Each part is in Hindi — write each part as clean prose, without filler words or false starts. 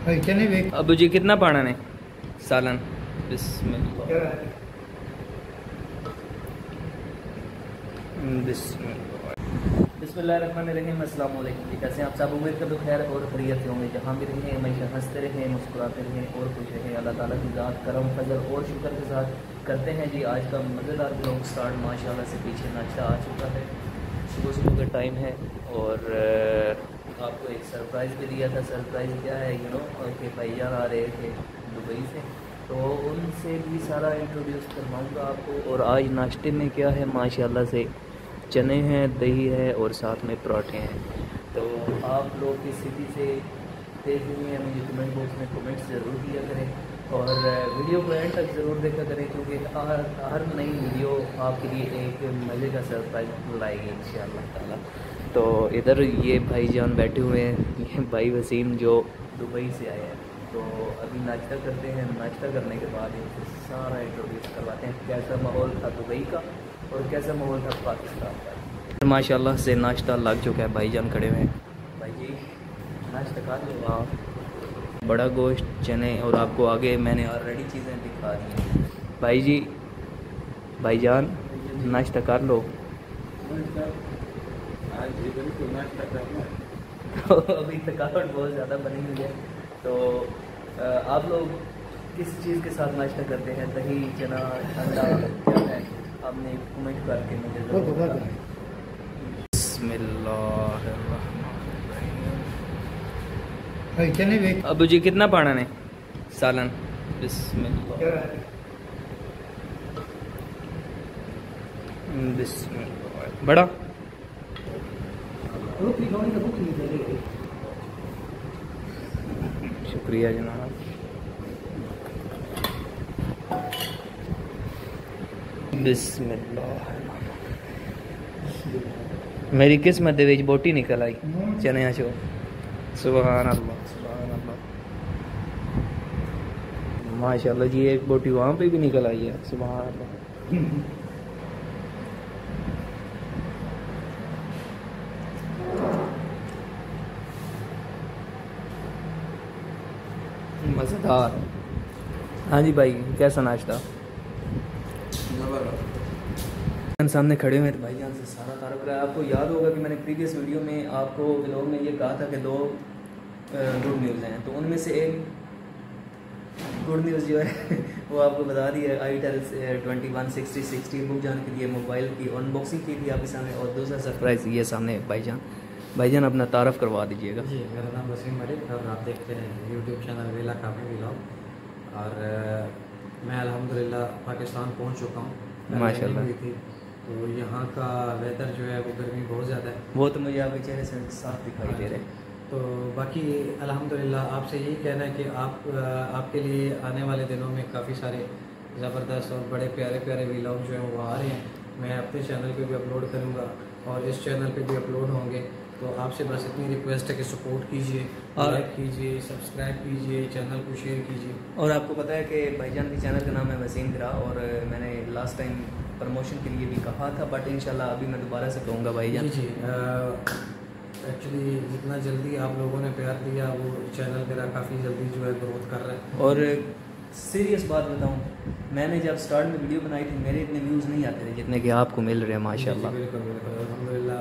अबू जी कितना पाना ने सालन? बिस्मिल्लाह बिस्मिल्लाहिर्रहमानिर्रहीम। अस्सलाम वालेकुम जी, कैसे हैं आप सब? उम्मीद करते खैर और खैरियत से होंगे। जहाँ भी रहें हमेशा हंसते रहें, मुस्कुराते रहें और खुश रहें। अल्लाह ताला की ज़ात करम फजल और शुक्र के साथ करते हैं जी आज का मज़ेदार ब्लॉग स्टार्ट। माशाल्लाह से पीछे नाश्ता आ चुका है, सुबह सुबह का टाइम है और आपको एक सरप्राइज़ भी दिया था। सरप्राइज़ क्या है कि भाईजान आ रहे थे दुबई से, तो उनसे भी सारा इंट्रोड्यूस करवाऊँगा आपको। और आज नाश्ते में क्या है, माशाल्लाह से चने हैं, दही है और साथ में पराठे हैं। तो आप लोग किस स्थिति से देख रही हैं मुझे कमेंट बॉक्स में कमेंट्स ज़रूर किया करें और वीडियो को एंड तक ज़रूर देखा करें, क्योंकि हर नई वीडियो आपके लिए एक मज़े का सरप्राइज लाएगी इंशाअल्लाह ताला। तो इधर ये भाईजान बैठे हुए हैं, ये भाई वसीम जो दुबई से आए हैं। तो अभी नाश्ता करते हैं, नाश्ता करने के बाद इनसे सारा इंट्रोड्यूस करवाते हैं कैसा माहौल था दुबई का और कैसा माहौल था पाकिस्तान का। माशाल्लाह से नाश्ता लग चुका है, भाईजान खड़े हुए हैं। भाई जी नाश्ता खा लो आप। बड़ा गोश्त, चने और आपको आगे मैंने ऑलरेडी चीज़ें दिखा दी हैं। भाई जी, भाईजान नाश्ता कर लो। तो अभी थकावट बहुत ज़्यादा बनी हुई है। तो आप लोग किस चीज़ के साथ नाश्ता करते हैं? दही, चना, अंडा क्या है? आपने कमेंट करके मुझे ज़रूर बताएं। बिस्मिल्लाहिर्रहमानिर्रहीम। अबू जी कितना पाना ने सालन? बिस्मिल्लाह बिस्मिल्लाह। बड़ा शुक्रिया जनाब। बिस्मिल्लाह। मेरी किस्मत दे विच बोटी निकल आई चने चो। सुभान अल्लाह, सुभान अल्लाह, माशाल्लाह जी। एक बोटी वहाँ पे भी निकल आई है, सुभान अल्लाह। मज़ेदार। हाँ जी भाई, कैसा नाश्ता? सामने खड़े हुए तो भाईजान से सारा तारुफ रहा है। आपको याद होगा कि मैंने प्रीवियस वीडियो में आपको व्लॉग में ये कहा था कि दो गुड न्यूज़ हैं, तो उनमें से एक गुड न्यूज़ जो है वो आपको बता दी है। आईटेल 2160 बुक जान के लिए मोबाइल की अनबॉक्सिंग की थी आपके सामने, और दूसरा सरप्राइज़ ये सामने भाईजान अपना तारफ़ करवा दीजिएगा। जी, मेरा नाम वसीम मलिक और आप देखते हैं यूट्यूब चैनल वेला काफ़ी व्लॉग। और मैं अल्हम्दुलिल्लाह पाकिस्तान पहुंच चुका हूँ माशाल्लाह। हुई थी। तो यहाँ का वेदर जो है वो गर्मी बहुत ज़्यादा है, वो तो मुझे आपके चेहरे से साफ दिखाई दे रहे हैं। तो बाकी अल्हम्दुलिल्लाह आपसे यही कहना है कि आपके लिए आने वाले दिनों में काफ़ी सारे ज़बरदस्त और बड़े प्यारे प्यारे व्लॉग जो हैं वो आ रहे हैं। मैं अपने चैनल पे भी अपलोड करूँगा और इस चैनल पे भी अपलोड होंगे। तो आपसे बस इतनी रिक्वेस्ट है कि सपोर्ट कीजिए, लाइक कीजिए, सब्सक्राइब कीजिए, चैनल को शेयर कीजिए। और आपको पता है कि भाईजान के चैनल का नाम है वसीम गिरा, और मैंने लास्ट टाइम प्रमोशन के लिए भी कहा था, बट इंशाल्लाह अभी मैं दोबारा से कहूँगा भाईजान। जी एक्चुअली जितना जल्दी आप लोगों ने प्यार दिया वो चैनल मेरा काफ़ी जल्दी जो है ग्रोथ कर रहा है। और सीरियस बात बताऊँ, मैंने जब स्टार्ट में वीडियो बनाई थी मेरे इतने व्यूज़ नहीं आते थे जितने कि आपको मिल रहे हैं माशाल्लाह। बिल्कुल बिल्कुल अल्हम्दुलिल्लाह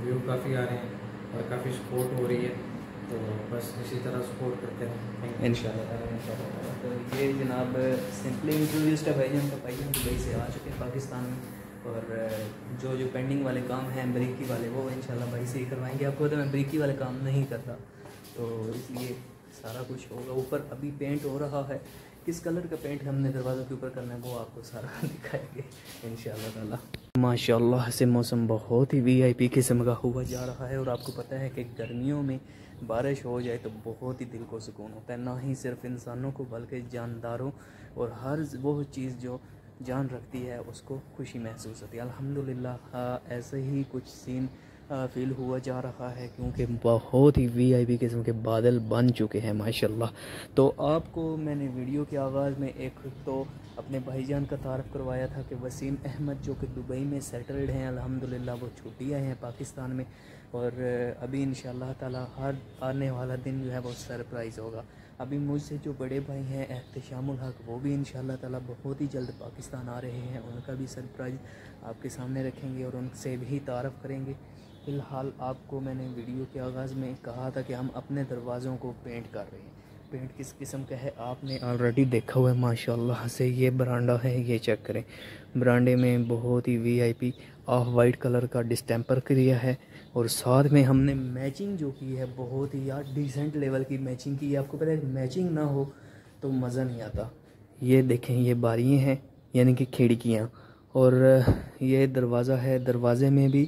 व्यू काफ़ी आ रहे हैं और काफ़ी सपोर्ट हो रही है। तो बस इसी तरह सपोर्ट करते हैं इंशाल्लाह। तो ये जनाब सिंपली इंट्रोड्यूस्ड है भाईजान का। भाईजान दुबई से आ चुके हैं पाकिस्तान में, और जो पेंडिंग वाले काम हैं ब्रेकी वाले वो इंशाल्लाह भाई से ही करवाएंगे। आपको तो मैं ब्रेकी वाले काम नहीं करता, तो इसलिए सारा कुछ होगा। ऊपर अभी पेंट हो रहा है, किस कलर का पेंट हमने दरवाज़ों के ऊपर करना है वो आपको सारा दिखाएंगे इंशाल्लाह ताला। माशाल्लाह से मौसम बहुत ही वीआईपी किस्म का हुआ जा रहा है, और आपको पता है कि गर्मियों में बारिश हो जाए तो बहुत ही दिल को सुकून होता है, ना ही सिर्फ इंसानों को बल्कि जानदारों और हर वो चीज़ जो जान रखती है उसको खुशी महसूस होती है। अल्हम्दुलिल्लाह ऐसे ही कुछ सीन फील हुआ जा रहा है, क्योंकि बहुत ही वीआईपी किस्म के बादल बन चुके हैं माशाल्लाह। तो आपको मैंने वीडियो के आगाज़ में एक तो अपने भाईजान का तारफ़ करवाया था कि वसीम अहमद जो कि दुबई में सेटल्ड हैं अल्हम्दुलिल्लाह, वो छुट्टी आए हैं पाकिस्तान में। और अभी इंशाल्लाह ताला हर आने वाला दिन जो है वो सरप्राइज़ होगा। अभी मुझसे जो बड़े भाई हैं एहतशामुल हक, वो भी इंशाल्लाह ताला बहुत ही जल्द पाकिस्तान आ रहे हैं। उनका भी सरप्राइज़ आपके सामने रखेंगे और उनसे भी तारफ़ करेंगे। फ़िलहाल आपको मैंने वीडियो के आगाज़ में कहा था कि हम अपने दरवाज़ों को पेंट कर रहे हैं। पेंट किस किस्म का है आपने ऑलरेडी देखा हुआ है माशाल्लाह से। ये बरांडा है, ये चेक करें। बरांडे में बहुत ही वीआईपी ऑफ वाइट कलर का डिस्टेंपर किया है और साथ में हमने मैचिंग जो की है बहुत ही यार डिसेंट लेवल की मैचिंग की है। आपको पता है मैचिंग ना हो तो मज़ा नहीं आता। ये देखें, ये बारियाँ हैं यानी कि खिड़कियाँ, और ये दरवाज़ा है। दरवाज़े में भी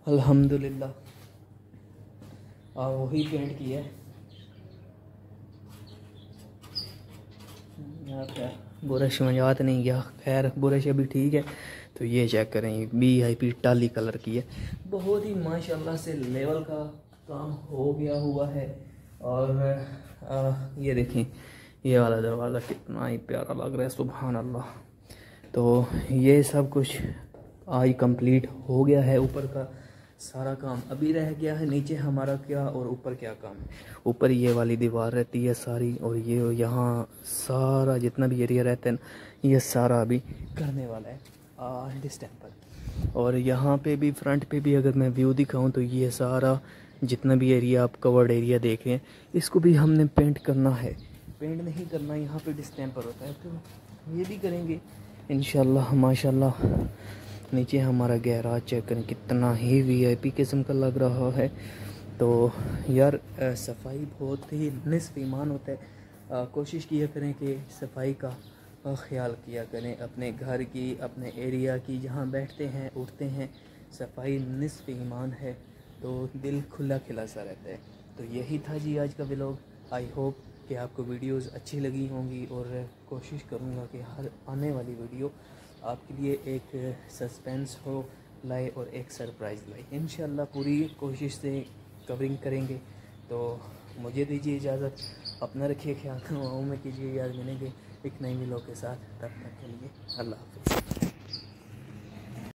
अल्हम्दुलिल्लाह वही पेंट किया है। यहाँ पे बुरश मजात नहीं गया, खैर बुरश अभी ठीक है। तो ये चेक करें, VIP टाली कलर की है। बहुत ही माशाल्लाह से लेवल का काम हो गया हुआ है। और ये देखें, ये वाला दरवाज़ा कितना ही प्यारा लग रहा है, सुभान अल्लाह। तो ये सब कुछ आज कंप्लीट हो गया है। ऊपर का सारा काम अभी रह गया है, नीचे हमारा क्या और ऊपर क्या काम है। ऊपर ये वाली दीवार रहती है सारी, और ये यहाँ सारा जितना भी एरिया रहता है ना, ये सारा अभी करने वाला है डिस्टेंपर। और यहाँ पे भी फ्रंट पे भी अगर मैं व्यू दिखाऊं तो ये सारा जितना भी एरिया आप कवर्ड एरिया देखें, इसको भी हमने पेंट करना है। पेंट नहीं करना, यहाँ पे डिस्टेंपर होता है, तो ये भी करेंगे इंशाल्लाह माशाल्लाह। नीचे हमारा गैराज चेक करें, कितना ही VIP किस्म का लग रहा है। तो यार सफाई बहुत ही निस्फ़ ईमान होता है। कोशिश किया करें कि सफाई का ख्याल किया करें, अपने घर की, अपने एरिया की, जहाँ बैठते हैं उठते हैं। सफाई निस्फ़ ईमान है, तो दिल खुला खिला सा रहता है। तो यही था जी आज का व्लॉग। आई होप कि आपको वीडियोस अच्छी लगी होंगी, और कोशिश करूँगा कि हर आने वाली वीडियो आपके लिए एक सस्पेंस हो लाए और एक सरप्राइज़ लाए। इंशाल्लाह पूरी कोशिश से कवरिंग करेंगे। तो मुझे दीजिए इजाज़त, अपना रखिए ख्याल, दुआओं में कीजिए, याद मिलेंगे एक नई व्लॉग के साथ। तब तक के लिए अल्लाह हाफ़िज़।